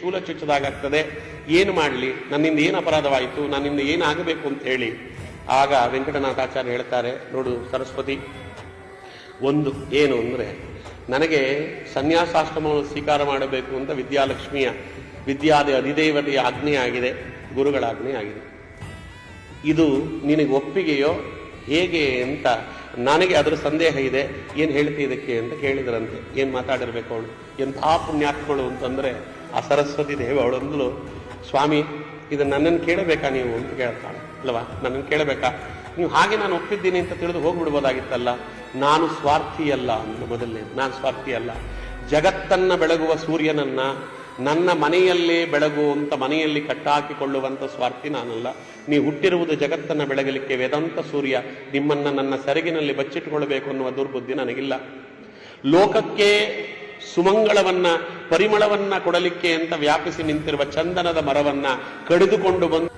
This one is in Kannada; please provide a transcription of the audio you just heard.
ಶೂಲ ಚುಚ್ಚದಾಗ್ತದೆ. ಏನು ಮಾಡಲಿ, ನನ್ನಿಂದ ಏನು ಅಪರಾಧವಾಯಿತು, ನನ್ನಿಂದ ಏನಾಗಬೇಕು ಅಂತ ಹೇಳಿ. ಆಗ ವೆಂಕಟನಾಥಾಚಾರ್ಯ ಹೇಳ್ತಾರೆ, ನೋಡು ಸರಸ್ವತಿ, ಒಂದು ಏನು ಅಂದರೆ, ನನಗೆ ಸನ್ಯಾಸಾಶ್ರಮವನ್ನು ಸ್ವೀಕಾರ ಮಾಡಬೇಕು ಅಂತ ವಿದ್ಯಾಲಕ್ಷ್ಮಿಯ ವಿದ್ಯಾದ ಅಧಿದೇವತೆಯ ಆಜ್ಞೆ ಆಗಿದೆ, ಗುರುಗಳ ಆಜ್ಞೆ ಆಗಿದೆ. ಇದು ನಿನಗೆ ಒಪ್ಪಿಗೆಯೋ ಹೇಗೆ ಅಂತ ನನಗೆ ಅದರ ಸಂದೇಹ ಇದೆ, ಏನು ಹೇಳ್ತಿ ಇದಕ್ಕೆ ಅಂತ ಕೇಳಿದ್ರಂತೆ. ಏನು ಮಾತಾಡಿರ್ಬೇಕು ಅವಳು, ಎಂಥ ಪುಣ್ಯಾತ್ಮಗಳು ಅಂತಂದರೆ ಆ ಸರಸ್ವತಿ ದೇವ ಅವಳೊಂದಲು, ಸ್ವಾಮಿ ಇದು ನನ್ನನ್ನು ಕೇಳಬೇಕಾ ನೀವು ಅಂತ ಕೇಳ್ತಾಳೆ ಅಲ್ವಾ, ನನ್ನನ್ನು ಕೇಳಬೇಕಾ ನೀವು? ಹಾಗೆ ನಾನು ಒಪ್ಪಿದ್ದೀನಿ ಅಂತ ತಿಳಿದು ಹೋಗ್ಬಿಡ್ಬೋದಾಗಿತ್ತಲ್ಲ. ನಾನು ಸ್ವಾರ್ಥಿಯಲ್ಲ ಅಂತ ಮೊದಲನೇ, ನಾನು ಸ್ವಾರ್ಥಿಯಲ್ಲ. ಜಗತ್ತನ್ನ ಬೆಳಗುವ ಸೂರ್ಯನನ್ನ ನನ್ನ ಮನೆಯಲ್ಲೇ ಬೆಳಗುವಂತ ಮನೆಯಲ್ಲಿ ಕಟ್ಟಾಕಿಕೊಳ್ಳುವಂತ ಸ್ವಾರ್ಥಿ ನಾನಲ್ಲ. ನೀವು ಹುಟ್ಟಿರುವುದು ಜಗತ್ತನ್ನ ಬೆಳಗಲಿಕ್ಕೆ, ವೇದಾಂತ ಸೂರ್ಯ ನಿಮ್ಮನ್ನ ನನ್ನ ಸೆರಗಿನಲ್ಲಿ ಬಚ್ಚಿಟ್ಟುಕೊಳ್ಬೇಕು ಅನ್ನುವ ದುರ್ಬುದ್ಧಿ ನನಗಿಲ್ಲ. ಲೋಕಕ್ಕೆ ಸುಮಂಗಳವನ್ನ ಪರಿಮಳವನ್ನ ಕೊಡಲಿಕ್ಕೆ ಅಂತ ವ್ಯಾಪಿಸಿ ನಿಂತಿರುವ ಚಂದನದ ಮರವನ್ನ ಕಡಿದುಕೊಂಡು ಬಂದು